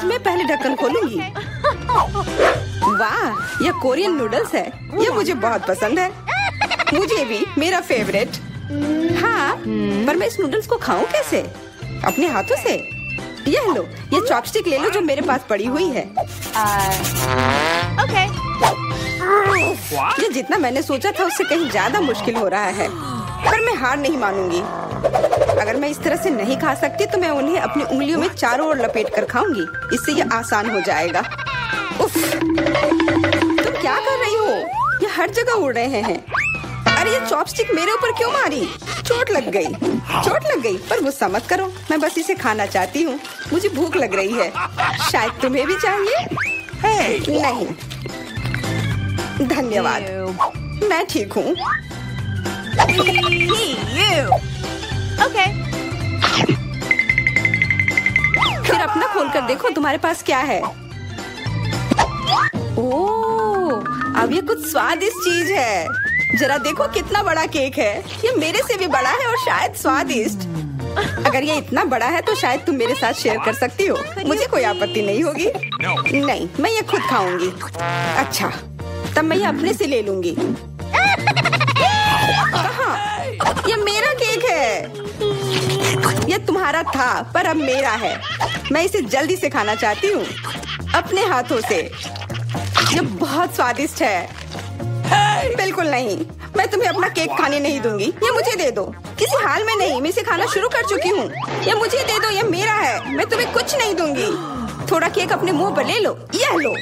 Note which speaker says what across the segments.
Speaker 1: आज मैं पहले ढक्कन खोलूंगी। वाह, यह कोरियन नूडल्स है। यह मुझे बहुत पसंद है। मुझे भी, मेरा फेवरेट। हाँ, पर मैं इस नूडल्स को खाऊं कैसे? अपने हाथों से? यह लो, यह चॉपस्टिक ले लो जो मेरे पास पड़ी हुई है।
Speaker 2: Okay.
Speaker 1: ये जितना मैंने सोचा था उससे कहीं ज्यादा मुश्किल हो रहा है, पर मैं हार नहीं मानूंगी। अगर मैं इस तरह से नहीं खा सकती तो मैं उन्हें अपनी उंगलियों में चारों ओर लपेट कर खाऊंगी। इससे ये आसान हो जाएगा। उफ, तुम क्या कर रही हो? ये हर जगह उड़ रहे हैं। अरे ये चॉपस्टिक मेरे ऊपर क्यों मारी? चोट लग गई। पर गुस्सा मत करो, मैं बस इसे खाना चाहती हूँ। मुझे भूख लग रही है। शायद तुम्हें भी चाहिए? नहीं, धन्यवाद, मैं ठीक हूँ।
Speaker 2: Okay.
Speaker 1: फिर अपना खोल कर देखो तुम्हारे पास क्या है। ओह, अब ये कुछ स्वादिष्ट चीज है। जरा देखो कितना बड़ा केक है। ये मेरे से भी बड़ा है और शायद स्वादिष्ट। अगर ये इतना बड़ा है तो शायद तुम मेरे साथ शेयर कर सकती हो। मुझे कोई आपत्ति नहीं होगी। नहीं, मैं ये खुद खाऊंगी। अच्छा, तब मैं ये अपने से ले लूंगी। कहाँ? ये मेरा केक है। ये तुम्हारा था पर अब मेरा है। मैं इसे जल्दी से खाना चाहती हूँ, अपने हाथों से। ये बहुत स्वादिष्ट है। बिल्कुल नहीं, मैं तुम्हें अपना केक खाने नहीं दूंगी। ये मुझे दे दो। किसी हाल में नहीं, मैं इसे खाना शुरू कर चुकी हूँ। ये मुझे दे दो, ये मेरा है। मैं तुम्हें कुछ नहीं दूंगी। थोड़ा केक अपने मुंह पर ले लो। यह लो।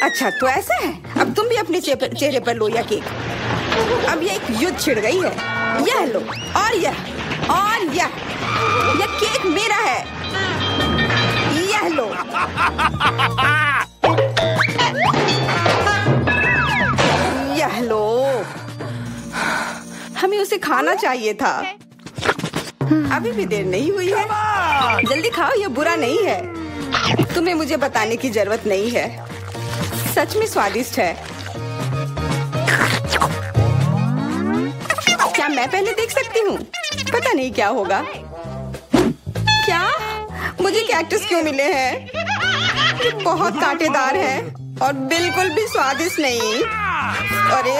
Speaker 1: अच्छा, तो ऐसा है। अब तुम भी अपने चेहरे पर लो यह केक। अब ये एक युद्ध छिड़ गई है। यह लो, और यह केक मेरा है। यह लो। यह लो। हमें उसे खाना चाहिए था। अभी भी देर नहीं हुई है। जल्दी खाओ, यह बुरा नहीं है। तुम्हें मुझे बताने की जरूरत नहीं है। सच में स्वादिष्ट है। क्या मैं पहले देख सकती हूँ? पता नहीं क्या होगा। क्या मुझे कैक्टस क्यों मिले हैं? ये बहुत कांटेदार है और बिल्कुल भी स्वादिष्ट नहीं। अरे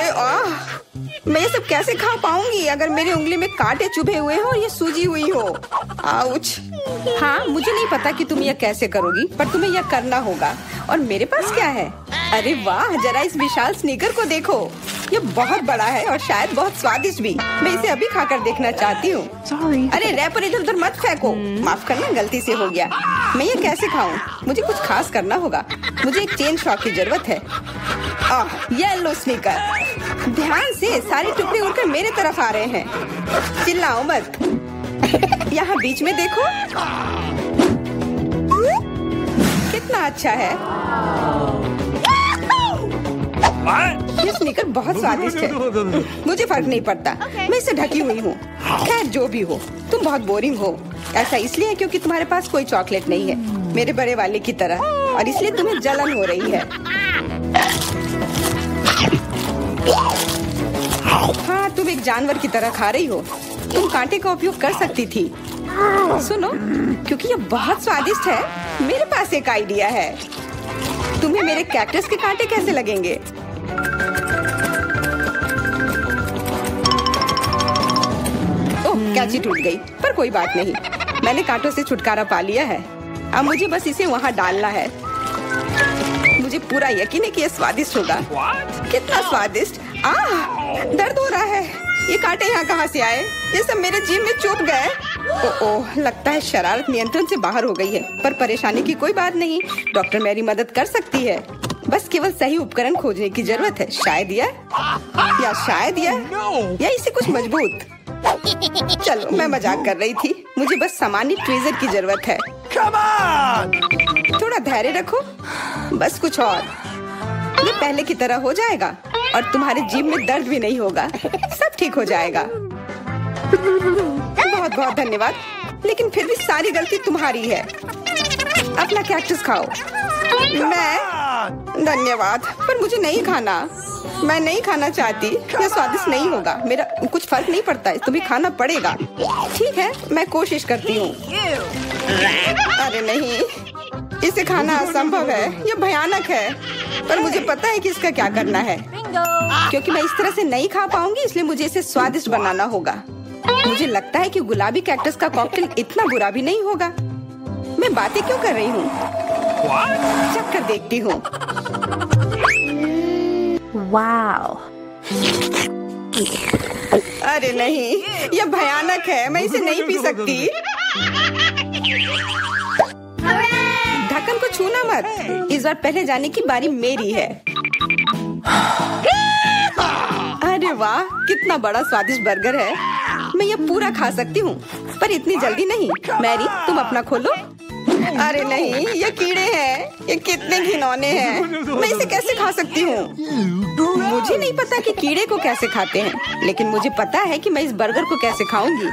Speaker 1: मैं ये सब कैसे खा पाऊंगी अगर मेरी उंगली में कांटे चुभे हुए हो और ये सूजी हुई हो। आउच। हाँ, मुझे नहीं पता कि तुम यह कैसे करोगी, पर तुम्हें यह करना होगा। और मेरे पास क्या है? अरे वाह, जरा इस विशाल स्नीकर को देखो। ये बहुत बड़ा है और शायद बहुत स्वादिष्ट भी। मैं इसे अभी खाकर देखना चाहती हूँ। अरे रैपर इधर उधर मत फेंको। माफ करना, गलती से हो गया। मैं ये कैसे खाऊं? मुझे कुछ खास करना होगा। मुझे एक चेन शॉक की जरूरत है। Yellow sneaker. ध्यान से, सारे टुकड़े उड़कर मेरे तरफ आ रहे हैं। चिल्लाओ मत। यहाँ बीच में देखो, कितना अच्छा है। ये स्नीकर बहुत स्वादिष्ट है। मुझे फर्क नहीं पड़ता, मैं इससे ढकी हुई हूँ। खैर जो भी हो, तुम बहुत बोरिंग हो। ऐसा इसलिए है क्योंकि तुम्हारे पास कोई चॉकलेट नहीं है, मेरे बड़े वाले की तरह, और इसलिए तुम्हें जलन हो रही है। हाँ, तुम एक जानवर की तरह खा रही हो। तुम कांटे का उपयोग कर सकती थी। सुनो, क्योंकि ये बहुत स्वादिष्ट है, मेरे पास एक आइडिया है। तुम्हें मेरे कैक्टस के कांटे कैसे लगेंगे? ओह, कैंची टूट गई, पर कोई बात नहीं। मैंने कांटों से छुटकारा पा लिया है। अब मुझे बस इसे वहाँ डालना है। मुझे पूरा यकीन है कि ये स्वादिष्ट होगा। कितना स्वादिष्ट। दर्द हो रहा है। ये कांटे यहाँ कहाँ से आए? ये सब मेरे जीभ में चुभ गए। ओह, लगता है शरारत नियंत्रण से बाहर हो गई है, पर परेशानी की कोई बात नहीं। डॉक्टर मेरी मदद कर सकती है। बस केवल सही उपकरण खोजने की जरूरत है। शायद या इसे कुछ मजबूत। चलो, मैं मजाक कर रही थी। मुझे बस सामान्य ट्वीजर की जरूरत है। थोड़ा धैर्य रखो, बस कुछ और। ये पहले की तरह हो जाएगा और तुम्हारे जीभ में दर्द भी नहीं होगा। सब ठीक हो जाएगा। बहुत बहुत धन्यवाद, लेकिन फिर भी सारी गलती तुम्हारी है। अपना कैक्टस खाओ। धन्यवाद, पर मुझे नहीं खाना। मैं नहीं खाना चाहती। यह स्वादिष्ट नहीं होगा। मेरा कुछ फर्क नहीं पड़ता है, तुम्हें खाना पड़ेगा। ठीक है, मैं कोशिश करती हूँ। अरे नहीं, इसे खाना असंभव है, ये भयानक है। पर मुझे पता है कि इसका क्या करना है। क्योंकि मैं इस तरह से नहीं खा पाऊंगी, इसलिए मुझे इसे स्वादिष्ट बनाना होगा। मुझे लगता है कि गुलाबी कैक्टस का कॉकटेल इतना बुरा भी नहीं होगा। मैं बातें क्यों कर रही हूँ? चख कर देखती हूँ।
Speaker 2: Wow.
Speaker 1: अरे नहीं, यह भयानक है। मैं इसे नहीं पी सकती। ढक्कन को छूना मत। इस बार पहले जाने की बारी मेरी है। अरे वाह, कितना बड़ा स्वादिष्ट बर्गर है। मैं ये पूरा खा सकती हूँ, पर इतनी जल्दी नहीं। मैरी, तुम अपना खोलो। अरे नहीं, ये कीड़े हैं। ये कितने घिनौने हैं। मैं इसे कैसे खा सकती हूँ? मुझे नहीं पता कि कीड़े को कैसे खाते हैं, लेकिन मुझे पता है कि मैं इस बर्गर को कैसे खाऊंगी।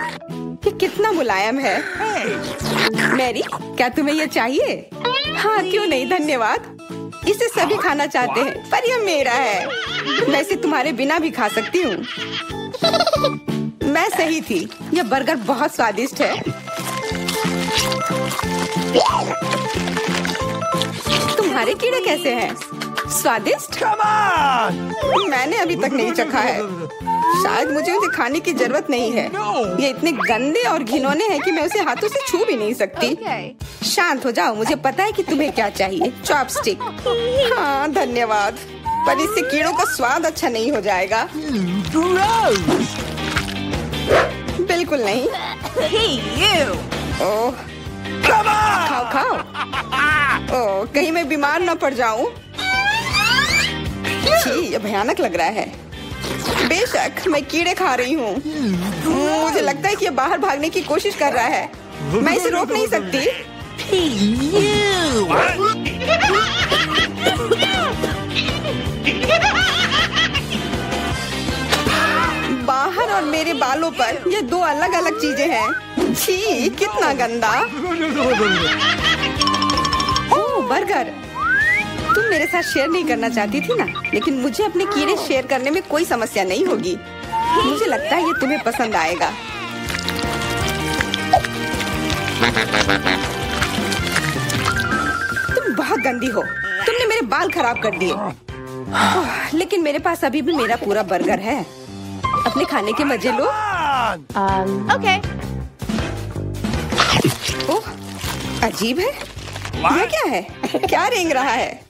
Speaker 1: ये कितना मुलायम है। मैरी, क्या तुम्हें ये चाहिए? हाँ, क्यों नहीं, धन्यवाद। इसे सभी खाना चाहते हैं, पर यह मेरा है। मैं इसे तुम्हारे बिना भी खा सकती हूँ। मैं सही थी, यह बर्गर बहुत स्वादिष्ट है। तुम्हारे कीड़े कैसे हैं? स्वादिष्ट? मैंने अभी तक नहीं चखा है। शायद मुझे उसे खाने की जरूरत नहीं है। ये इतने गंदे और घिनौने हैं कि मैं उसे हाथों से छू भी नहीं सकती। शांत हो जाओ, मुझे पता है कि तुम्हें क्या चाहिए। चॉपस्टिक। हाँ, धन्यवाद। पर इससे कीड़ों का स्वाद अच्छा नहीं हो जाएगा। बिल्कुल नहीं। ओह, खाओ खाओ। ओह, कहीं मैं बीमार न पड़ जाऊं। छी, ये भयानक लग रहा है। बेशक मैं कीड़े खा रही हूँ। मुझे लगता है कि ये बाहर भागने की कोशिश कर रहा है। मैं इसे रोक नहीं सकती। बाहर और मेरे बालों पर ये दो अलग अलग चीजें हैं। छी, कितना गंदा। ओह, बर्गर। तुम मेरे साथ शेयर नहीं करना चाहती थी ना, लेकिन मुझे अपने कीड़े शेयर करने में कोई समस्या नहीं होगी। मुझे लगता है ये तुम्हें पसंद आएगा। तुम बहुत गंदी हो। तुमने मेरे बाल खराब कर दिए। लेकिन मेरे पास अभी भी मेरा पूरा बर्गर है। अपने खाने के मजे लो।
Speaker 2: Okay.
Speaker 1: ओह, अजीब है। यह क्या है? क्या रेंग रहा है?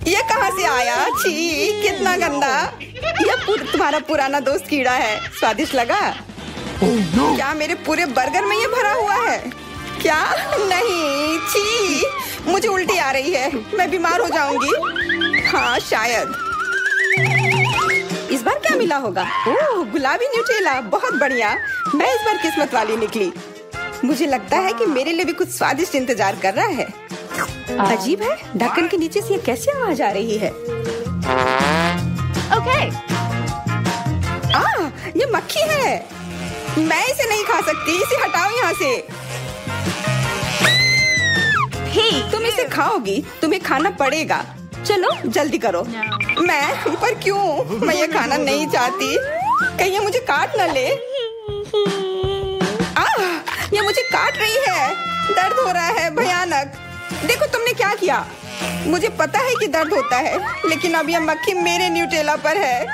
Speaker 1: ये कहाँ से आया? छी, कितना गंदा। यह तुम्हारा पुराना दोस्त कीड़ा है। स्वादिष्ट लगा? क्या मेरे पूरे बर्गर में ये भरा हुआ है? क्या? नहीं, छी, मुझे उल्टी आ रही है। मैं बीमार हो जाऊंगी। हाँ, शायद। इस बार क्या मिला होगा? ओह, गुलाबी न्यूटेला, बहुत बढ़िया। मैं इस बार किस्मत वाली निकली। मुझे लगता है कि मेरे लिए भी कुछ स्वादिष्ट इंतजार कर रहा है। अजीब है, ढक्कन के नीचे से ये कैसी आवाज आ रही है?
Speaker 2: Okay.
Speaker 1: ये मक्खी है। मैं इसे नहीं खा सकती। इसे हटाओ यहाँ से। तुम इसे खाओगी? तुम्हें खाना पड़ेगा। चलो जल्दी करो। मैं? पर क्यों? मैं ये खाना नहीं चाहती। कहीं ये मुझे काट न ले। ये मुझे काट रही है। दर्द हो रहा है, भयानक। देखो तुमने क्या किया। मुझे पता है कि दर्द होता है, लेकिन अब यह मक्खी मेरे न्यूटेला पर है।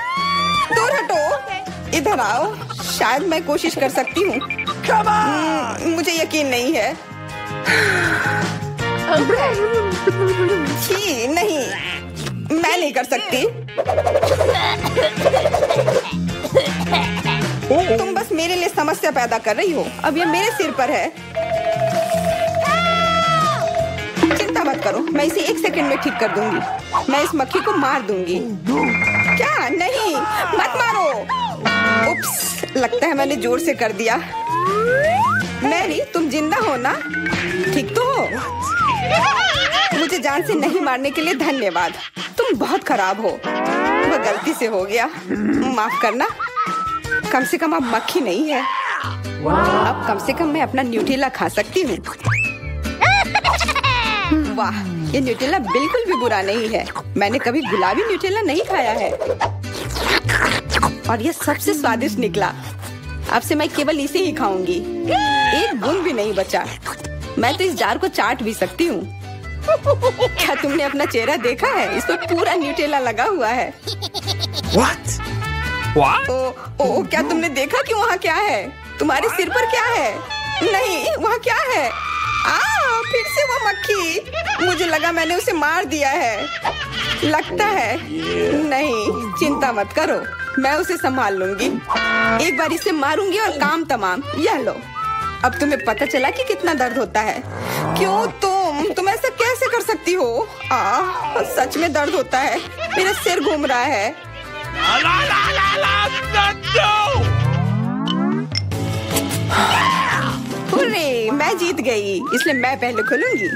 Speaker 1: दूर हटो। इधर आओ। शायद मैं कोशिश कर सकती हूँ। मुझे यकीन नहीं है। छी, नहीं, मैं नहीं कर सकती। तुम बस मेरे लिए समस्या पैदा कर रही हो। अब ये मेरे सिर पर है। चिंता मत करो, मैं इसे 1 सेकंड में ठीक कर दूंगी। मैं इस मक्खी को मार दूंगी। क्या? नहीं, मत मारो। उप्स, लगता है मैंने जोर से कर दिया। मैरी, तुम जिंदा हो ना? ठीक तो हो? मुझे जान से नहीं मारने के लिए धन्यवाद। तुम बहुत खराब हो। वह गलती से हो गया, माफ करना। कम से कम अब मक्खी नहीं है। अब कम से कम मैं अपना न्यूटेला खा सकती हूँ। वाह, ये न्यूटेला बिल्कुल भी बुरा नहीं है। मैंने कभी गुलाबी न्यूटेला नहीं खाया है और यह सबसे स्वादिष्ट निकला। अब से मैं केवल इसे ही खाऊंगी। एक बूंद भी नहीं बचा। मैं तो इस जार को चाट भी सकती हूँ। क्या तुमने अपना चेहरा देखा है? इस पर पूरा न्यूटेला लगा हुआ है।
Speaker 3: What? What?
Speaker 1: ओ, क्या तुमने देखा कि वहाँ क्या है? तुम्हारे सिर पर क्या है? नहीं, वहाँ क्या है? फिर से वो मक्खी। मुझे लगा मैंने उसे मार दिया है। लगता है नहीं, चिंता मत करो, मैं उसे संभाल लूंगी। एक बार इसे मारूंगी और काम तमाम। यह लो। अब तुम्हें पता चला कि कितना दर्द होता है। क्यों तुम ऐसा कैसे कर सकती हो? सच में दर्द होता है। मेरा सिर घूम रहा है। हुर्रे, मैं जीत गई, इसलिए मैं पहले खोलूंगी।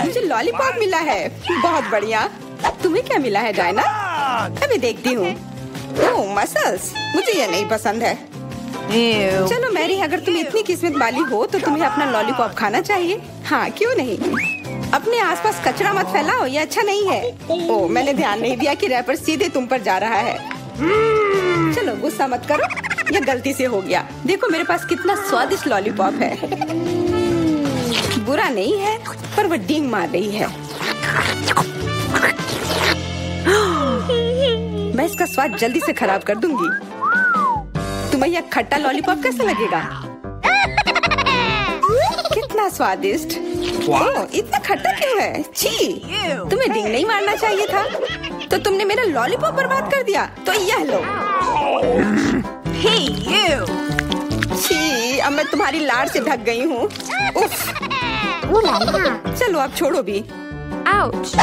Speaker 1: मुझे लॉलीपॉप मिला है। बहुत बढ़िया। तुम्हें क्या मिला है डायना? अभी देखती हूँ। ओह, मसल्स। मुझे ये नहीं पसंद है। चलो मैरी, अगर तुम इतनी किस्मत वाली हो तो तुम्हें अपना लॉलीपॉप खाना चाहिए। हाँ, क्यों नहीं। अपने आसपास कचरा मत फैलाओ, ये अच्छा नहीं है। ओह, मैंने ध्यान नहीं दिया कि रैपर सीधे तुम पर जा रहा है। चलो गुस्सा मत करो, ये गलती से हो गया। देखो मेरे पास कितना स्वादिष्ट लॉलीपॉप है। बुरा नहीं है, पर वो डींग मार रही है। मैं इसका स्वाद जल्दी से खराब कर दूंगी। तुम्हें यह खट्टा लॉलीपॉप कैसा लगेगा? कितना स्वादिष्ट। ओह, इतना खट्टा क्यों है? छी, तुम्हें डींग नहीं मारना चाहिए था। तो तुमने मेरा लॉलीपॉप बर्बाद कर दिया। तो यह लो। छी, अब मैं तुम्हारी लार से ढक गई हूँ। चलो अब छोड़ो भी।
Speaker 2: Ouch.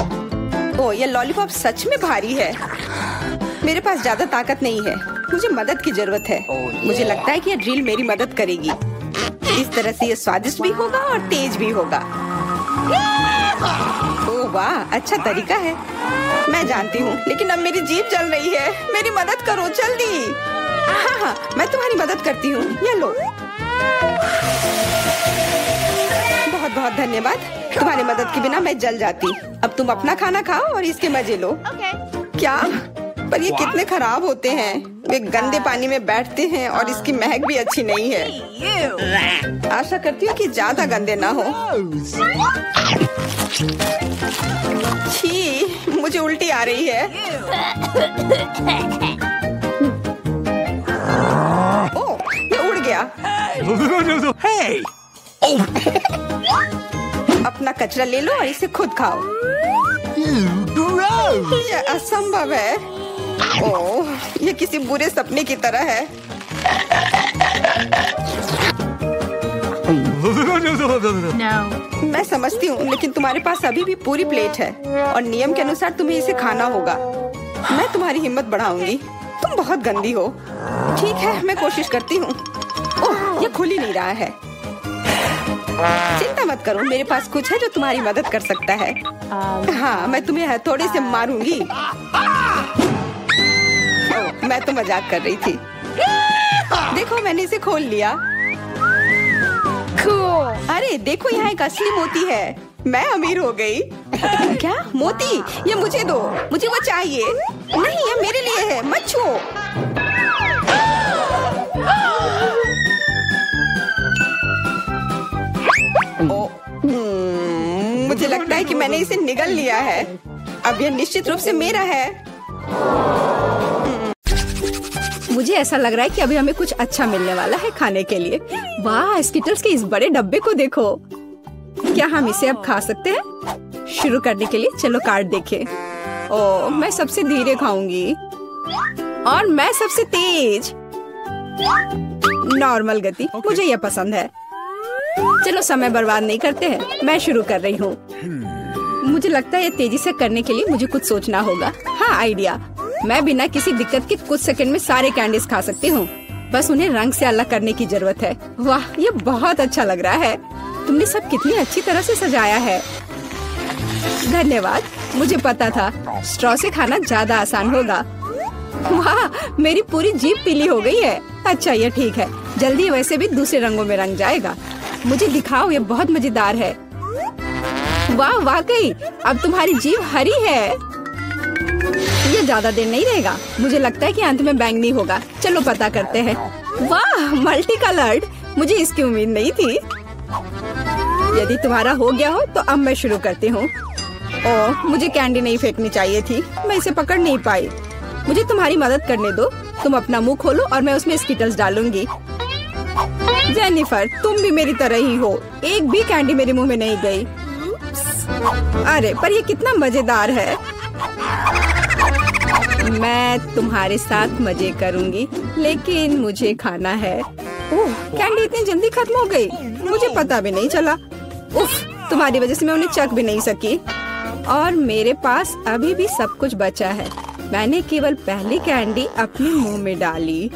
Speaker 1: ओह, ये लॉलीपॉप सच में भारी है। मेरे पास ज्यादा ताकत नहीं है, मुझे मदद की जरूरत है। मुझे लगता है कि ये ड्रिल मेरी मदद करेगी। इस तरह से ये स्वादिष्ट भी होगा और तेज भी होगा। ओह वाह, अच्छा तरीका है। मैं जानती हूँ, लेकिन अब मेरी जीभ जल रही है। मेरी मदद करो जल्दी। हाँ, मैं तुम्हारी मदद करती हूँ। ये लो। बहुत बहुत धन्यवाद। तुम्हारी मदद के बिना मैं जल जाती। अब तुम अपना खाना खाओ और इसके मजे लो। क्या? पर ये कितने खराब होते हैं। वे गंदे पानी में बैठते हैं और इसकी महक भी अच्छी नहीं है। आशा करती हूँ कि ज्यादा गंदे ना हो। छी, मुझे उल्टी आ रही है। ओह, ये उड़ गया।
Speaker 3: Hey!
Speaker 1: अपना कचरा ले लो और इसे खुद खाओ।
Speaker 3: Gross!
Speaker 1: ये असंभव है। ओह, ये किसी बुरे सपने की तरह है।
Speaker 2: No.
Speaker 1: मैं समझती हूँ, लेकिन तुम्हारे पास अभी भी पूरी प्लेट है और नियम के अनुसार तुम्हें इसे खाना होगा। मैं तुम्हारी हिम्मत बढ़ाऊंगी। तुम बहुत गंदी हो। ठीक है, मैं कोशिश करती हूँ। ओह, ये खुल ही नहीं रहा है। चिंता मत करो, मेरे पास कुछ है जो तुम्हारी मदद कर सकता है। हाँ, मैं तुम्हें हथौड़े से मारूंगी। ओह, मैं तो मजाक कर रही थी। देखो, मैंने इसे खोल लिया।
Speaker 2: Cool.
Speaker 1: अरे देखो, यहाँ एक असली मोती है। मैं अमीर हो गई। क्या? मोती? ये मुझे दो, मुझे वो चाहिए। नहीं, ये मेरे लिए है, मत छुओ। मुझे लगता है कि मैंने इसे निगल लिया है। अब यह निश्चित रूप से मेरा है। मुझे ऐसा लग रहा है कि अभी हमें कुछ अच्छा मिलने वाला है खाने के लिए। वाह, स्किटल्स के इस बड़े डब्बे को देखो। क्या हम इसे अब खा सकते हैं? शुरू करने के लिए चलो कार्ड देखें। ओह, मैं सबसे धीरे खाऊंगी और मैं सबसे तेज। नॉर्मल गति, मुझे यह पसंद है। चलो समय बर्बाद नहीं करते हैं, मैं शुरू कर रही हूँ। मुझे लगता है ये तेजी से करने के लिए मुझे कुछ सोचना होगा। हाँ, आइडिया। मैं बिना किसी दिक्कत के कुछ सेकंड में सारे कैंडीज खा सकती हूँ। बस उन्हें रंग से अलग करने की जरूरत है। वाह, ये बहुत अच्छा लग रहा है। तुमने सब कितनी अच्छी तरह से सजाया है। धन्यवाद, मुझे पता था स्ट्रॉ से खाना ज्यादा आसान होगा। वाह, मेरी पूरी जीभ पीली हो गई है। अच्छा, ये ठीक है, जल्दी वैसे भी दूसरे रंगों में रंग जाएगा। मुझे दिखाओ, ये बहुत मजेदार है। वाह, वाकई अब तुम्हारी जीभ हरी है। ये ज्यादा देर नहीं रहेगा। मुझे लगता है कि अंत में बैंगनी होगा। चलो पता करते हैं। वाह, मल्टी कलर्ड, मुझे इसकी उम्मीद नहीं थी। यदि तुम्हारा हो गया हो तो अब मैं शुरू करती हूँ। ओह, मुझे कैंडी नहीं फेंकनी चाहिए थी, मैं इसे पकड़ नहीं पाई। मुझे तुम्हारी मदद करने दो। तुम अपना मुंह खोलो और मैं उसमें स्किटल्स डालूंगी। जेनिफर, तुम भी मेरी तरह ही हो, एक भी कैंडी मेरे मुंह में नहीं गई। अरे पर ये कितना मजेदार है। मैं तुम्हारे साथ मजे करूंगी, लेकिन मुझे खाना है। ओह, कैंडी इतनी जल्दी खत्म हो गई, मुझे पता भी नहीं चला। उफ, तुम्हारी वजह से मैं उन्हें चख भी नहीं सकी। और मेरे पास अभी भी सब कुछ बचा है। मैंने केवल पहली कैंडी अपने मुंह में डाली।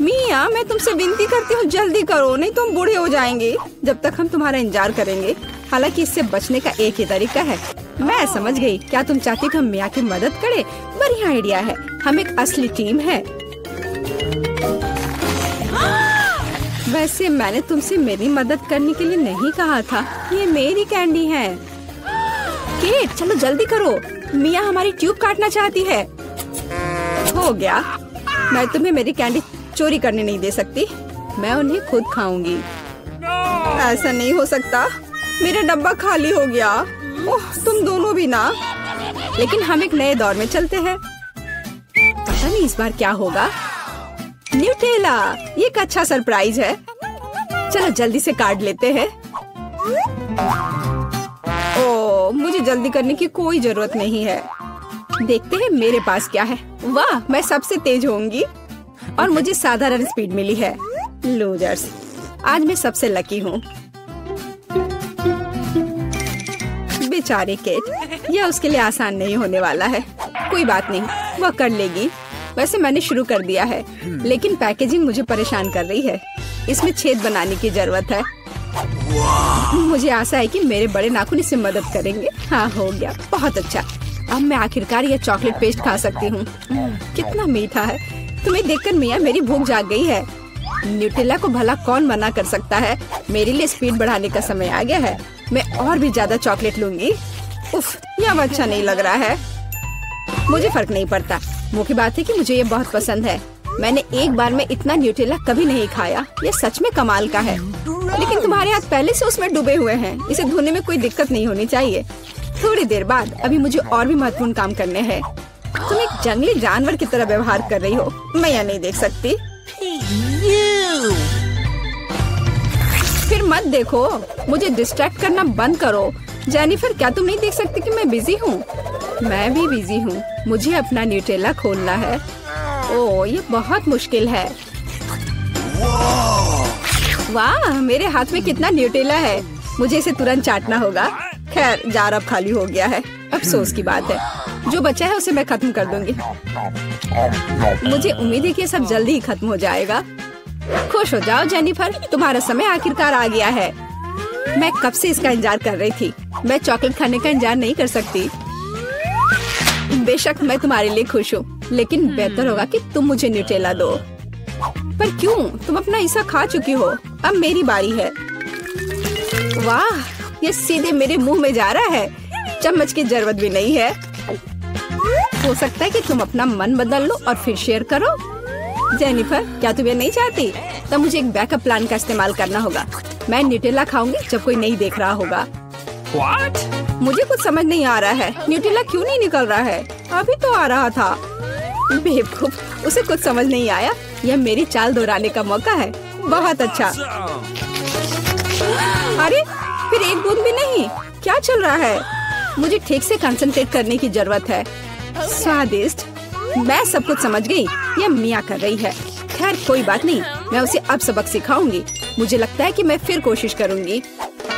Speaker 1: मिया, मैं तुमसे विनती करती हूँ, जल्दी करो, नहीं तो हम बूढ़े हो जाएंगे जब तक हम तुम्हारा इंतजार करेंगे। हालांकि इससे बचने का एक ही तरीका है। मैं समझ गई। क्या तुम चाहती कि हम मिया की मदद करें? बढ़िया आइडिया है। हम एक असली टीम है। वैसे मैंने तुमसे मेरी मदद करने के लिए नहीं कहा था। ये मेरी कैंडी है। केट, चलो जल्दी करो, मिया हमारी ट्यूब काटना चाहती है। हो गया। मैं तुम्हें मेरी कैंडी चोरी करने नहीं दे सकती। मैं उन्हें खुद खाऊंगी। ऐसा नहीं हो सकता, मेरा डब्बा खाली हो गया। ओह, तुम दोनों भी ना। लेकिन हम एक नए दौर में चलते हैं। पता नहीं इस बार क्या होगा। न्यूटेला, ये एक अच्छा सरप्राइज है। चलो जल्दी से काट लेते हैं। ओह, मुझे जल्दी करने की कोई जरूरत नहीं है। देखते हैं मेरे पास क्या है। वाह, मैं सबसे तेज होंगी और मुझे साधारण स्पीड मिली है। लूजर्स, आज मैं सबसे लकी हूँ। बेचारी केट, यह उसके लिए आसान नहीं होने वाला है। कोई बात नहीं, वह कर लेगी। वैसे मैंने शुरू कर दिया है, लेकिन पैकेजिंग मुझे परेशान कर रही है। इसमें छेद बनाने की जरूरत है। मुझे आशा है कि मेरे बड़े नाखून इससे मदद करेंगे। हाँ, हो गया, बहुत अच्छा। अब मैं आखिरकार यह चॉकलेट पेस्ट खा सकती हूँ। कितना मीठा है। तुम्हें देखकर मिया मेरी भूख जाग गई है। न्यूटेला को भला कौन मना कर सकता है। मेरे लिए स्पीड बढ़ाने का समय आ गया है। मैं और भी ज्यादा चॉकलेट लूंगी। उफ, यह अच्छा नहीं लग रहा है। मुझे फर्क नहीं पड़ता। मुख्य बात है कि मुझे ये बहुत पसंद है। मैंने एक बार में इतना न्यूटेला कभी नहीं खाया। ये सच में कमाल का है। लेकिन तुम्हारे हाथ पहले से उसमें डूबे हुए हैं। इसे धोने में कोई दिक्कत नहीं होनी चाहिए। थोड़ी देर बाद अभी मुझे और भी महत्वपूर्ण काम करने हैं। तुम एक जंगली जानवर की तरह व्यवहार कर रही हो। मैं यह नहीं देख सकती। फिर मत देखो, मुझे डिस्ट्रैक्ट करना बंद करो। जेनिफर, क्या तुम नहीं देख सकती कि मैं बिजी हूँ? मैं भी बिजी हूँ। मुझे अपना न्यूटेला खोलना है। ओह, ये बहुत मुश्किल है। वाह, मेरे हाथ में कितना न्यूटेला है। मुझे इसे तुरंत चाटना होगा। खैर, जार अब खाली हो गया है। अफसोस की बात है। जो बचा है उसे मैं खत्म कर दूंगी। मुझे उम्मीद है कि सब जल्दी ही खत्म हो जाएगा। खुश हो जाओ जेनिफर, तुम्हारा समय आखिरकार आ गया है। मैं कब से इसका इंतजार कर रही थी। मैं चॉकलेट खाने का इंतजार नहीं कर सकती। बेशक मैं तुम्हारे लिए खुश हूँ, लेकिन बेहतर होगा कि तुम मुझे न्यूटेला दो। पर क्यों? तुम अपना हिस्सा खा चुकी हो। अब मेरी बारी है। वाह, ये सीधे मेरे मुंह में जा रहा है। चम्मच की जरूरत भी नहीं है। हो सकता है कि तुम अपना मन बदल लो और फिर शेयर करो। जेनिफर, क्या तुम ये नहीं चाहती? तब मुझे एक बैकअप प्लान का इस्तेमाल करना होगा। मैं न्यूटेला खाऊंगी जब कोई नहीं देख रहा होगा।
Speaker 3: What?
Speaker 1: मुझे कुछ समझ नहीं आ रहा है। न्यूटेला क्यों नहीं निकल रहा है? अभी तो आ रहा था। बेवकूफ, उसे कुछ समझ नहीं आया। यह मेरी चाल दोहराने का मौका है। बहुत अच्छा। अरे, फिर एक बूंद भी नहीं। क्या चल रहा है? मुझे ठीक से कंसंट्रेट करने की जरूरत है। स्वादिष्ट। मैं सब कुछ समझ गई। यह मिया कर रही है। खैर, कोई बात नहीं, मैं उसे अब सबक सिखाऊंगी। मुझे लगता है कि मैं फिर कोशिश करूंगी।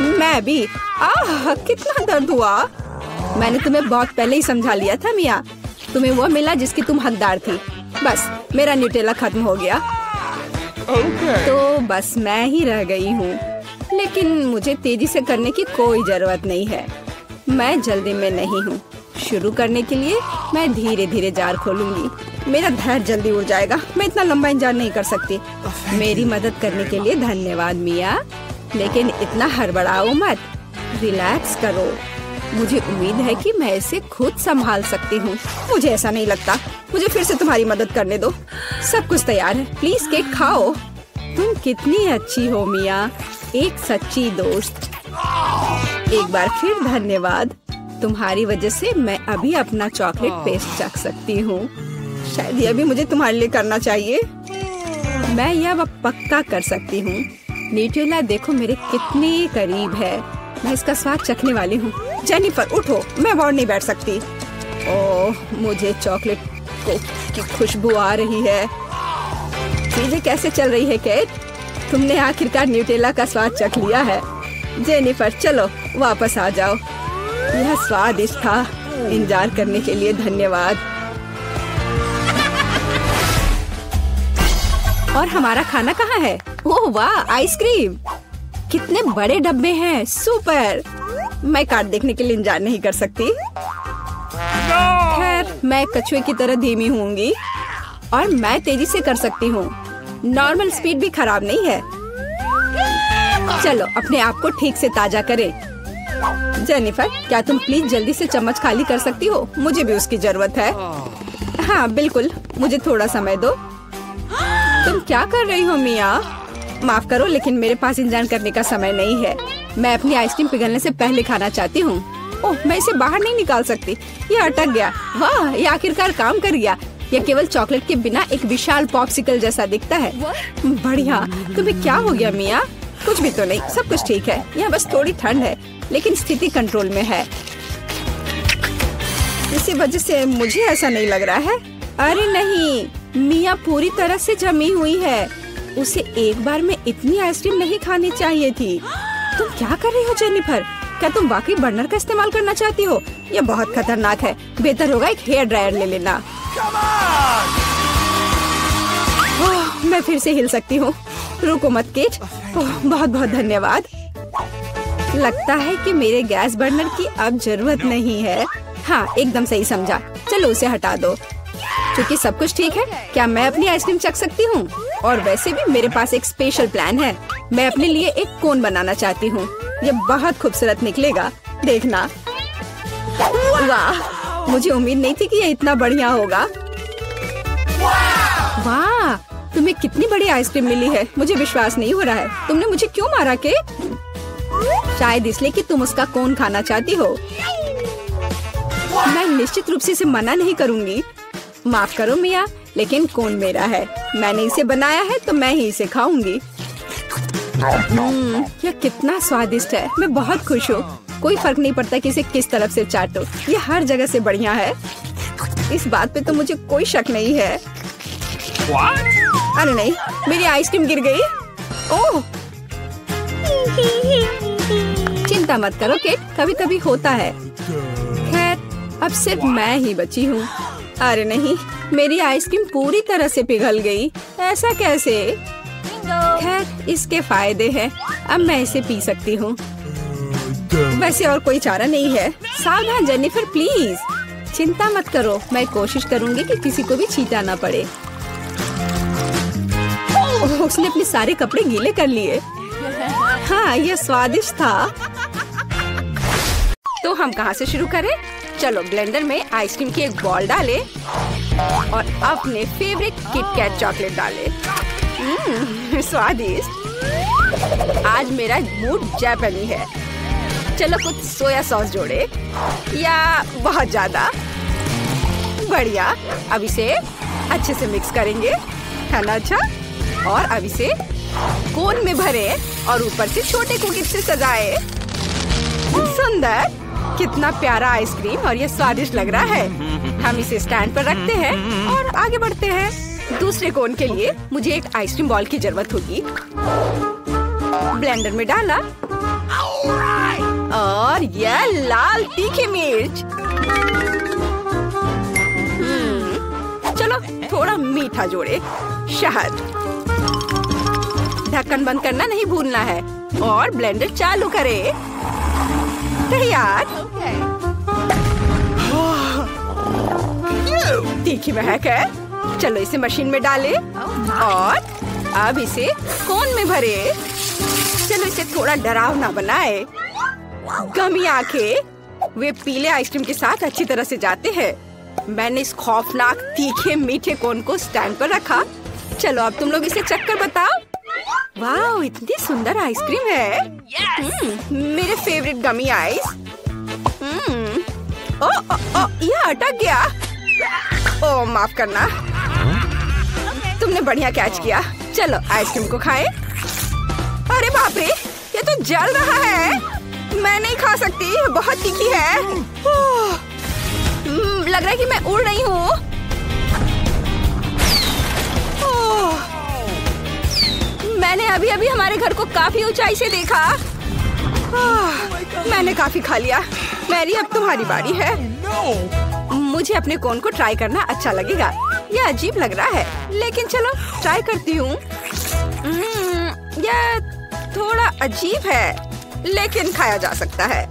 Speaker 1: मैं भी। आह, कितना दर्द हुआ। मैंने तुम्हें बहुत पहले ही समझा लिया था मिया। तुम्हें वो मिला जिसकी तुम हकदार थी। बस, मेरा न्यूटेला खत्म हो गया। तो बस मैं ही रह गई हूँ। लेकिन मुझे तेजी से करने की कोई जरूरत नहीं है। मैं जल्दी में नहीं हूँ। शुरू करने के लिए मैं धीरे धीरे जार खोलूंगी। मेरा धैर्य जल्दी उड़ जाएगा। मैं इतना लंबा इंतजार नहीं कर सकती। मेरी मदद करने के लिए धन्यवाद मिया, लेकिन इतना हड़बड़ाओ मत। रिलैक्स करो। मुझे उम्मीद है कि मैं इसे खुद संभाल सकती हूँ। मुझे ऐसा नहीं लगता। मुझे फिर से तुम्हारी मदद करने दो। सब कुछ तैयार है। प्लीज केक खाओ। तुम कितनी अच्छी हो मिया, एक सच्ची दोस्त। एक बार फिर धन्यवाद। तुम्हारी वजह से मैं अभी अपना चॉकलेट पेस्ट चख सकती हूँ। शायद यह भी मुझे तुम्हारे लिए करना चाहिए। मैं यह पक्का कर सकती हूँ। न्यूट्रेला देखो मेरे कितने करीब है। मैं इसका स्वाद चखने वाली हूँ। जेनिफर उठो, मैं और नहीं बैठ सकती। ओह, मुझे चॉकलेट की खुशबू आ रही है। चीजें कैसे चल रही है केट? तुमने आखिरकार न्यूट्रेला का स्वाद चख लिया है। जेनिफर चलो वापस आ जाओ। यह स्वादिष्ट था। इंतजार करने के लिए धन्यवाद। और हमारा खाना कहाँ है? ओह वाह, आइसक्रीम! कितने बड़े डब्बे हैं। सुपर! मैं कार्ड देखने के लिए इंतजार नहीं कर सकती। खैर, मैं कछुए की तरह धीमी होंगी और मैं तेजी से कर सकती हूँ। नॉर्मल स्पीड भी खराब नहीं है। चलो अपने आप को ठीक से ताजा करें। जेनिफर, क्या तुम प्लीज जल्दी से चम्मच खाली कर सकती हो? मुझे भी उसकी जरूरत है। हाँ बिल्कुल, मुझे थोड़ा समय दो। तुम क्या कर रही हो मिया? माफ करो, लेकिन मेरे पास इंतजार करने का समय नहीं है। मैं अपनी आइसक्रीम पिघलने से पहले खाना चाहती हूँ। ओह, मैं इसे बाहर नहीं निकाल सकती। ये अटक गया। वाह, ये आखिरकार काम कर गया। यह केवल चॉकलेट के बिना एक विशाल पॉप्सिकल जैसा दिखता है। बढ़िया। तुम्हें क्या हो गया मिया? कुछ भी तो नहीं, सब कुछ ठीक है। यहाँ बस थोड़ी ठंड है, लेकिन स्थिति कंट्रोल में है। इसी वजह से मुझे ऐसा नहीं लग रहा है। अरे नहीं, मिया पूरी तरह से जमी हुई है। उसे एक बार में इतनी आइसक्रीम नहीं खानी चाहिए थी। तुम क्या कर रही हो जेनिफर? क्या तुम वाकई बर्नर का इस्तेमाल करना चाहती हो? यह बहुत खतरनाक है। बेहतर होगा एक हेयर ड्रायर ले लेना। मैं फिर से हिल सकती हूँ। रुको मत केट। बहुत बहुत धन्यवाद। लगता है कि मेरे गैस बर्नर की अब जरूरत नहीं है। हाँ, एकदम सही समझा। चलो उसे हटा दो। क्योंकि सब कुछ ठीक है, क्या मैं अपनी आइसक्रीम चख सकती हूँ? और वैसे भी मेरे पास एक स्पेशल प्लान है। मैं अपने लिए एक कोन बनाना चाहती हूँ। ये बहुत खूबसूरत निकलेगा, देखना। वाह, मुझे उम्मीद नहीं थी कि ये इतना बढ़िया होगा। वाह, तुम्हें कितनी बड़ी आइसक्रीम मिली है। मुझे विश्वास नहीं हो रहा है। तुमने मुझे क्यों मारा के? शायद इसलिए कि तुम उसका कोन खाना चाहती हो। मैं निश्चित रूप से इसे मना नहीं करूंगी। माफ करो मिया, लेकिन कोन मेरा है। मैंने इसे बनाया है तो मैं ही इसे खाऊंगी। यह कितना स्वादिष्ट है। मैं बहुत खुश हूँ। कोई फर्क नहीं पड़ता कि इसे किस तरफ से चाटो। ये हर जगह से बढ़िया है। इस बात पे तो मुझे कोई शक नहीं है। अरे नहीं, मेरी आइसक्रीम गिर गई। ओह, चिंता मत करो केट, कभी कभी होता है। खैर, अब सिर्फ मैं ही बची हूँ। अरे नहीं, मेरी आइसक्रीम पूरी तरह से पिघल गई। ऐसा कैसे? खैर, इसके फायदे हैं। अब मैं इसे पी सकती हूँ। वैसे और कोई चारा नहीं है। सावधान जेनिफर, प्लीज। चिंता मत करो, मैं कोशिश करूँगी कि किसी को भी छींटा ना पड़े। उसने अपने सारे कपड़े गीले कर लिए। हाँ, यह स्वादिष्ट था। तो हम कहाँ से शुरू करें? चलो ब्लेंडर में आइसक्रीम की एक बॉल डालें और अपने फेवरेट किटकैट चॉकलेट डालें। स्वादिष्ट। आज मेरा मूड जापानी है। चलो कुछ सोया सॉस जोड़े, या बहुत ज्यादा। बढ़िया। अब इसे अच्छे से मिक्स करेंगे, है ना? अच्छा। और अब इसे कोन में भरें और ऊपर से छोटे कुकीज से सजाएं। सुंदर, कितना प्यारा आइसक्रीम, और ये स्वादिष्ट लग रहा है। हम इसे स्टैंड पर रखते हैं और आगे बढ़ते हैं। दूसरे कोन के लिए मुझे एक आइसक्रीम बॉल की जरूरत होगी। ब्लेंडर में डाला और यह लाल तीखी मिर्च। चलो थोड़ा मीठा जोड़े, शहद। ढक्कन बंद करना नहीं भूलना है और ब्लेंडर चालू करें। तैयार। तीखी महक है। चलो इसे मशीन में डालें और अब इसे कोन में भरें। चलो इसे थोड़ा डरावना बनाए। गमी आंखें वे पीले आइसक्रीम के साथ अच्छी तरह से जाते हैं। मैंने इस खौफनाक तीखे मीठे कोन को स्टैंड पर रखा। चलो अब तुम लोग इसे चखकर बताओ। वाह, इतनी सुंदर आइसक्रीम है। मेरे फेवरेट गमी आइस। ये अटक गया। ओ माफ करना। तुमने बढ़िया कैच किया। चलो आइसक्रीम को खाएं। अरे बाप रे, ये तो जल रहा है। मैं नहीं खा सकती, बहुत तीखी है। लग रहा है कि मैं उड़ रही हूँ। मैंने अभी अभी हमारे घर को काफी ऊंचाई से देखा। मैंने काफी खा लिया। मैरी, अब तुम्हारी बारी है। मुझे अपने कोन को ट्राई करना अच्छा लगेगा। यह अजीब लग रहा है, लेकिन चलो ट्राई करती हूँ। यह थोड़ा अजीब है, लेकिन खाया जा सकता है।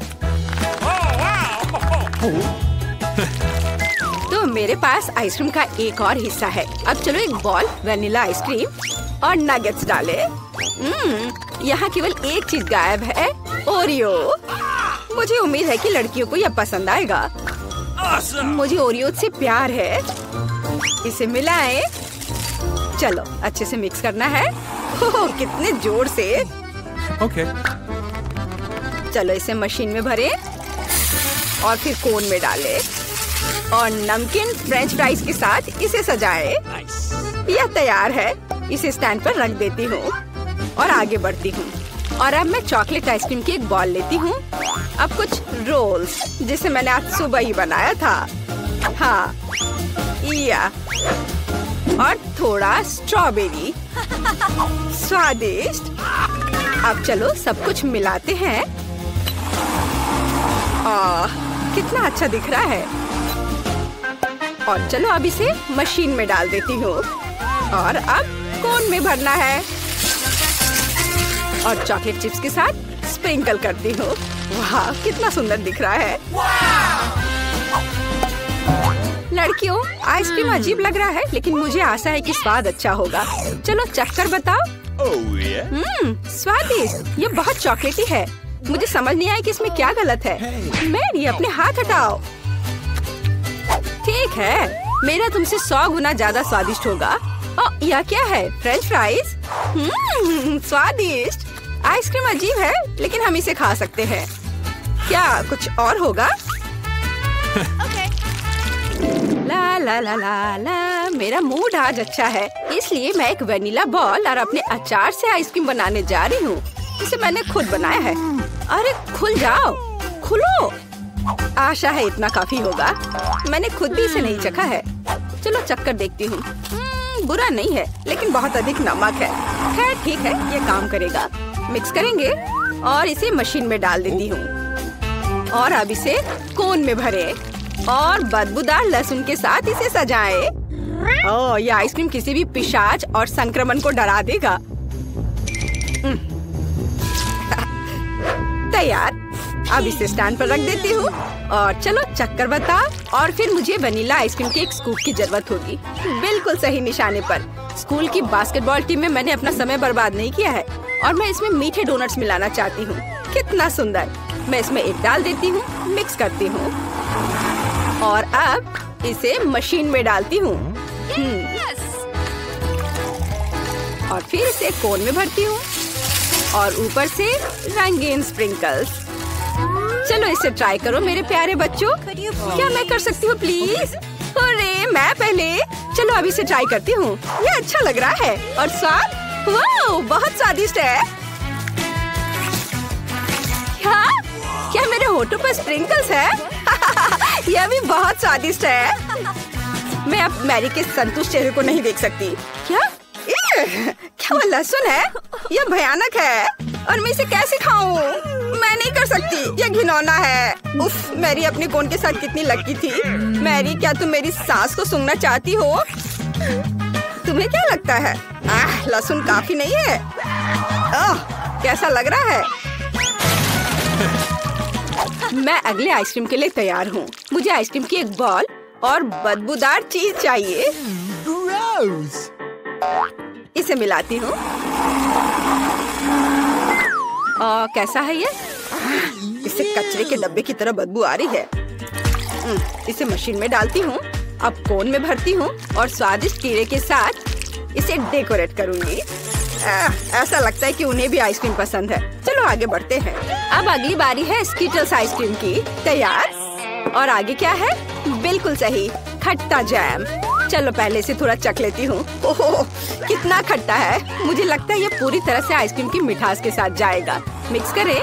Speaker 1: तो मेरे पास आइसक्रीम का एक और हिस्सा है। अब चलो एक बॉल वनीला आइसक्रीम और नगेट्स डाले। यहाँ केवल एक चीज गायब है, ओरियो। मुझे उम्मीद है कि लड़कियों को यह पसंद आएगा। मुझे ओरियो से प्यार है। इसे मिलाएं। चलो अच्छे से मिक्स करना है। कितने जोर से।
Speaker 3: Okay.
Speaker 1: चलो इसे मशीन में भरें और फिर कोन में डालें और नमकीन फ्रेंच फ्राइज के साथ इसे सजाएं। यह तैयार है। इसे स्टैंड पर रख देती हूँ और आगे बढ़ती हूँ। और अब मैं चॉकलेट आइसक्रीम की एक बॉल लेती हूँ। अब कुछ रोल्स, जिसे मैंने आज सुबह ही बनाया था। हाँ, या और थोड़ा स्ट्रॉबेरी। स्वादिष्ट। अब चलो सब कुछ मिलाते हैं। कितना अच्छा दिख रहा है। और चलो अब इसे मशीन में डाल देती हूँ और अब कोन में भरना है और चॉकलेट चिप्स के साथ स्प्रिंकल करती हूँ। वाह, कितना सुंदर दिख रहा है। लड़कियों, आइसक्रीम अजीब लग रहा है, लेकिन मुझे आशा है कि स्वाद अच्छा होगा। चलो चखकर बताओ। स्वादिष्ट। ये बहुत चॉकलेटी है। मुझे समझ नहीं आया कि इसमें क्या गलत है। मैरी, अपने हाथ हटाओ। ठीक है, मेरा तुमसे 100 गुना ज्यादा स्वादिष्ट होगा। यह क्या है? French fries. स्वादिष्ट। आइसक्रीम अजीब है, लेकिन हम इसे खा सकते हैं। क्या कुछ और होगा? ला ला ला ला ला, मेरा मूड आज अच्छा है, इसलिए मैं एक वनीला बॉल और अपने अचार से आइसक्रीम बनाने जा रही हूँ। इसे मैंने खुद बनाया है। अरे खुल जाओ, खुलो। आशा है इतना काफी होगा। मैंने खुद भी इसे नहीं चखा है। चलो चखकर देखती हूँ। बुरा नहीं है, लेकिन बहुत अधिक नमक है। खैर ठीक है, ये काम करेगा। मिक्स करेंगे और इसे मशीन में डाल देती हूँ। और अब इसे कोन में भरे और बदबूदार लहसुन के साथ इसे सजाएं। ये आइसक्रीम किसी भी पिशाच और संक्रमण को डरा देगा। तैयार। अब इसे स्टैंड पर रख देती हूँ और चलो चक्कर बता। और फिर मुझे वनीला आइसक्रीम के एक स्कूप की जरूरत होगी। बिल्कुल सही निशाने पर। स्कूल की बास्केटबॉल टीम में मैंने अपना समय बर्बाद नहीं किया है और मैं इसमें मीठे डोनट्स मिलाना चाहती हूँ। कितना सुंदर। मैं इसमें एक डाल देती हूँ, मिक्स करती हूँ और अब इसे मशीन में डालती हूँ। और फिर इसे कोन में भरती हूँ और ऊपर से रंगीन स्प्रिंकल्स। चलो इसे ट्राई करो मेरे प्यारे बच्चों। क्या मैं कर सकती हूँ प्लीज? अरे मैं पहले। चलो अभी इसे ट्राई करती हूँ। ये अच्छा लग रहा है और स्वाद वाह बहुत स्वादिष्ट है। क्या मेरे होठों पर स्प्रिंकल्स है? यह भी बहुत स्वादिष्ट है। मैं अब मैरी के संतुष्ट चेहरे को नहीं देख सकती। क्या वो लहसुन है? यह भयानक है और मैं इसे कैसे खाऊं? मैं नहीं कर सकती, यह घिनौना है। उफ, मैरी अपने कोन के साथ कितनी लकी थी। मैरी, क्या तुम मेरी सांस को सूंघना चाहती हो? तुम्हें क्या लगता है? लहसुन काफी नहीं है? कैसा लग रहा है? मैं अगले आइसक्रीम के लिए तैयार हूँ। मुझे आइसक्रीम की एक बॉल और बदबूदार चीज चाहिए। इसे मिलाती हूँ। कैसा है ये? इसे कचरे के डब्बे की तरह बदबू आ रही है। इसे मशीन में डालती हूँ। अब कोन में भरती हूँ और स्वादिष्ट कीड़े के साथ इसे डेकोरेट करूँगी। ऐसा लगता है कि उन्हें भी आइसक्रीम पसंद है। चलो आगे बढ़ते हैं। अब अगली बारी है स्कीटल्स आइसक्रीम की। तैयार? और आगे क्या है? बिल्कुल सही, खट्टा जैम। चलो पहले से थोड़ा चख लेती हूँ। ओह कितना खट्टा है। मुझे लगता है ये पूरी तरह से आइसक्रीम की मिठास के साथ जाएगा। मिक्स करें,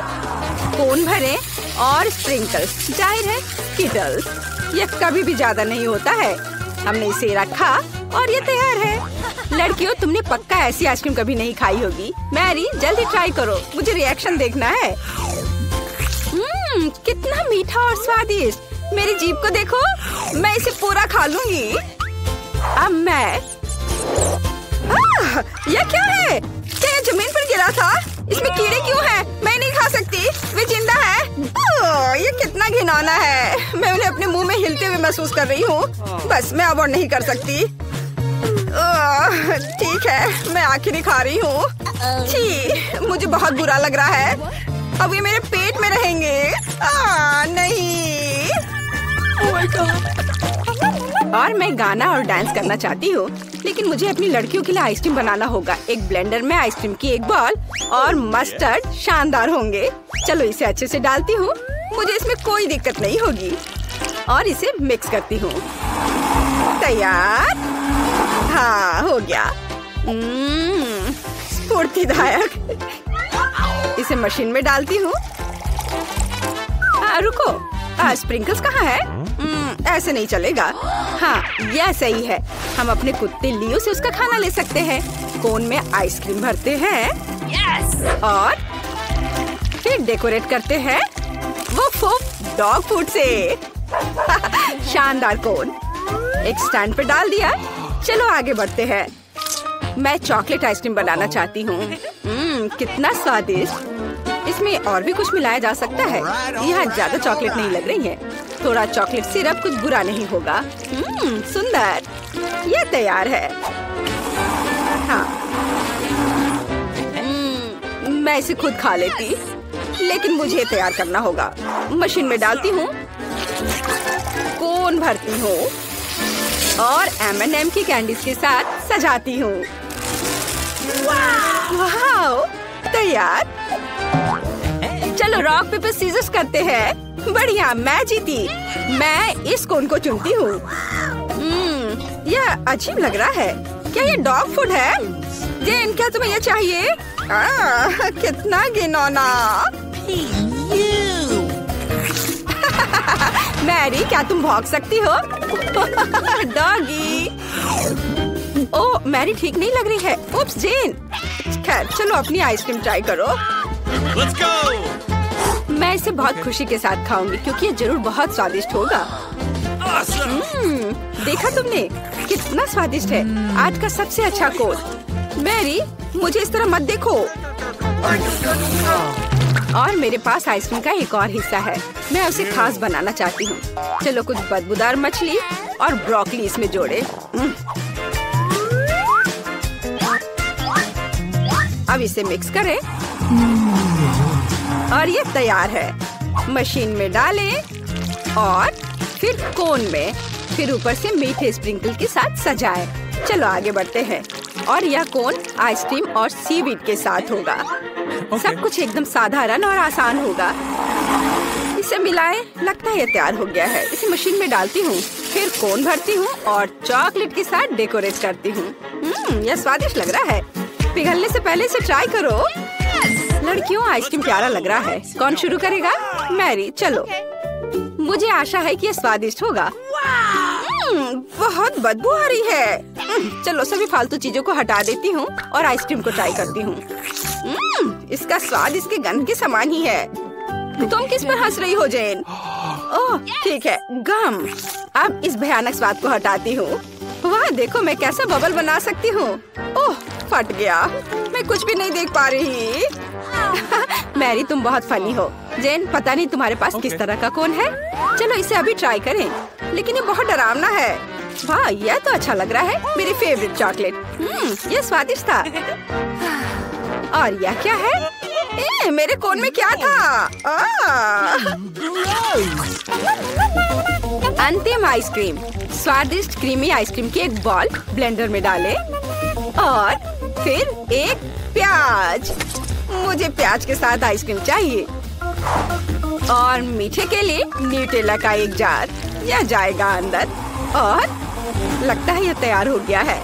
Speaker 1: कोन भरें और स्प्रिंकल्स। जाहिर है स्कीटल्स, ये कभी भी ज्यादा नहीं होता है। हमने इसे रखा और ये तैयार है। लड़कियों, तुमने पक्का ऐसी आइसक्रीम कभी नहीं खाई होगी। मैरी जल्दी ट्राई करो, मुझे रिएक्शन देखना है। कितना मीठा और स्वादिष्ट। मेरी जीभ को देखो, मैं इसे पूरा खा लूंगी। अब मैं यह क्या है? क्या ये जमीन पर गिरा था? इसमें कीड़े क्यों हैं? मैं नहीं खा सकती, वे जिंदा है। ये कितना घिनौना है। मैं उन्हें अपने मुंह में हिलते हुए महसूस कर रही हूँ। बस मैं अब और नहीं कर सकती। ठीक है, मैं आखिर खा रही हूँ। छी, मुझे बहुत बुरा लग रहा है। अब ये मेरे पेट में रहेंगे। नहीं। और मैं गाना और डांस करना चाहती हूँ, लेकिन मुझे अपनी लड़कियों के लिए आइसक्रीम बनाना होगा। एक ब्लेंडर में आइसक्रीम की एक बॉल और मस्टर्ड शानदार होंगे। चलो इसे अच्छे से डालती हूँ, मुझे इसमें कोई दिक्कत नहीं होगी। और इसे मिक्स करती हूँ। तैयार? हाँ, हो गया। स्फूर्तिदायक। इसे मशीन में डालती हूँ। रुको, स्प्रिंकल्स कहाँ है? ऐसे नहीं चलेगा। हाँ, यह सही है। हम अपने कुत्ते लियो से उसका खाना ले सकते हैं। कोन में आइसक्रीम भरते हैं। और फिर डेकोरेट करते हैं वो डॉग फूड से। शानदार कोन एक स्टैंड पे डाल दिया। चलो आगे बढ़ते हैं। मैं चॉकलेट आइसक्रीम बनाना चाहती हूँ। कितना स्वादिष्ट। इसमें और भी कुछ मिलाया जा सकता है। यह ज्यादा चॉकलेट नहीं लग रही है। थोड़ा चॉकलेट सिरप कुछ बुरा नहीं होगा। सुंदर, यह तैयार है। हाँ, मैं इसे खुद खा लेती, लेकिन मुझे तैयार करना होगा। मशीन में डालती हूँ, कोन भरती हूँ और M&M की कैंडीज के साथ सजाती हूँ। वाह, तैयार। चलो रॉक पेपर सीजर्स करते हैं। बढ़िया, मैं जीती। मैं इस कोन को चुनती हूँ। यह अजीब लग रहा है। क्या ये डॉग फूड है? जेन, क्या तुम्हें ये चाहिए? कितना घिनौना। मैरी, क्या तुम भौंक सकती हो? डॉगी। ओह, मैरी ठीक नहीं लग रही है। उप्स, जेन। खैर, चलो अपनी आइसक्रीम ट्राई करो।
Speaker 3: Let's go!
Speaker 1: मैं इसे बहुत खुशी के साथ खाऊंगी, क्योंकि ये जरूर बहुत स्वादिष्ट होगा। देखा तुमने? कितना स्वादिष्ट है। आज का सबसे अच्छा कोन। मैरी, मुझे इस तरह मत देखो। और मेरे पास आइसक्रीम का एक और हिस्सा है। मैं उसे खास बनाना चाहती हूँ। चलो कुछ बदबूदार मछली और ब्रोकली इसमें जोड़े। अब इसे मिक्स करें और ये तैयार है। मशीन में डालें और फिर कोन में, फिर ऊपर से मीठे स्प्रिंकल के साथ सजाएं। चलो आगे बढ़ते हैं। और यह कोन आइसक्रीम और सीवीड के साथ होगा। सब कुछ एकदम साधारण और आसान होगा। इसे मिलाएं। लगता है ये तैयार हो गया है। इसे मशीन में डालती हूँ, फिर कोन भरती हूँ और चॉकलेट के साथ डेकोरेट करती हूँ। यह स्वादिष्ट लग रहा है। पिघलने से पहले इसे ट्राई करो। लड़कियों, आइसक्रीम प्यारा लग रहा है। कौन शुरू करेगा? मैरी, चलो। मुझे आशा है कि यह स्वादिष्ट होगा। बहुत बदबू आ रही है। चलो सभी फालतू चीजों को हटा देती हूँ और आइसक्रीम को ट्राई करती हूँ। इसका स्वाद इसके गंध के समान ही है। तुम किस पर हंस रही हो जेन? ओह ठीक है, गम। अब इस भयानक स्वाद को हटाती हूँ। वाह, देखो मैं कैसा बबल बना सकती हूँ। ओह, फट गया। मैं कुछ भी नहीं देख पा रही। मैरी, तुम बहुत फनी हो। जेन, पता नहीं तुम्हारे पास किस तरह का कोन है। चलो इसे अभी ट्राई करें, लेकिन ये बहुत डरावना है। वाह, यह तो अच्छा लग रहा है। मेरी फेवरेट चॉकलेट। यह स्वादिष्ट था। और यह क्या है? मेरे कोन में क्या था? अंतिम आइसक्रीम। स्वादिष्ट क्रीमी आइसक्रीम की एक बॉल ब्लेंडर में डालें और फिर एक प्याज। मुझे प्याज के साथ आइसक्रीम चाहिए। और मीठे के लिए न्यूटेला का एक जार। यह जाएगा अंदर। और लगता है यह तैयार हो गया है।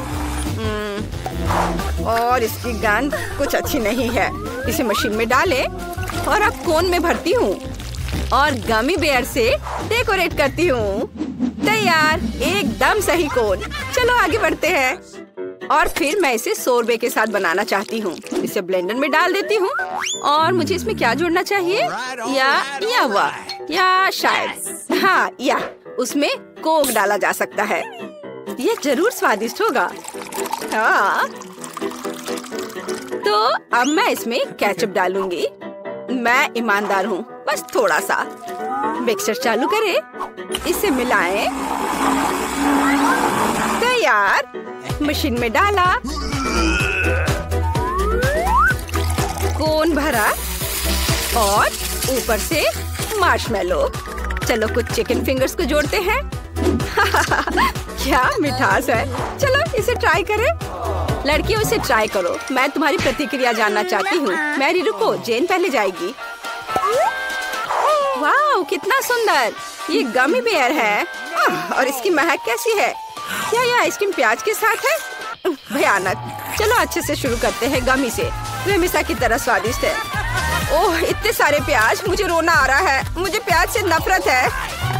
Speaker 1: और इसकी गंध कुछ अच्छी नहीं है। इसे मशीन में डालें और अब कोन में भरती हूँ और गमी बेयर से डेकोरेट करती हूँ। तैयार, एकदम सही कोन। चलो आगे बढ़ते हैं। और फिर मैं इसे सोरबे के साथ बनाना चाहती हूँ। इसे ब्लेंडर में डाल देती हूँ। और मुझे इसमें क्या जोड़ना चाहिए? या शायद हाँ, या उसमें कोक डाला जा सकता है। यह जरूर स्वादिष्ट होगा। हाँ, तो अब मैं इसमें केचप डालूंगी। मैं ईमानदार हूँ, बस थोड़ा सा। मिक्सर चालू करें, इसे मिलाएं। तैयार, मशीन में डाला, कोन भरा और ऊपर से मार्शमेलो। चलो कुछ चिकन फिंगर्स को जोड़ते हैं। क्या मिठास है। चलो इसे ट्राई करें। लड़कियों, इसे ट्राई करो। मैं तुम्हारी प्रतिक्रिया जानना चाहती हूँ। मैरी रुको, जेन पहले जाएगी। वाह, कितना सुंदर। ये गमी बेयर है। और इसकी महक कैसी है? क्या यह आइसक्रीम प्याज के साथ है? भयानक। चलो अच्छे से शुरू करते हैं गमी से। वे हमेशा की तरह स्वादिष्ट है। ओह, इतने सारे प्याज, मुझे रोना आ रहा है। मुझे प्याज से नफरत है।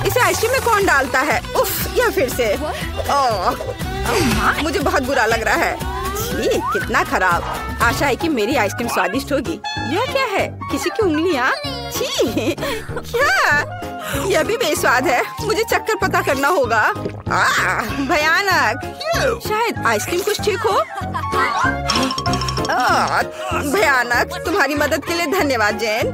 Speaker 1: इसे आइसक्रीम में कौन डालता है? उफ, यह फिर से। ओह, मुझे बहुत बुरा लग रहा है। छी, कितना खराब। आशा है कि मेरी आइसक्रीम स्वादिष्ट होगी। यह क्या है? किसी की उंगलियाँ? छी, क्या? यह भी बेस्वाद है। मुझे चक्कर पता करना होगा। भयानक। शायद आइसक्रीम कुछ ठीक हो। भयानक। तुम्हारी मदद के लिए धन्यवाद जेन।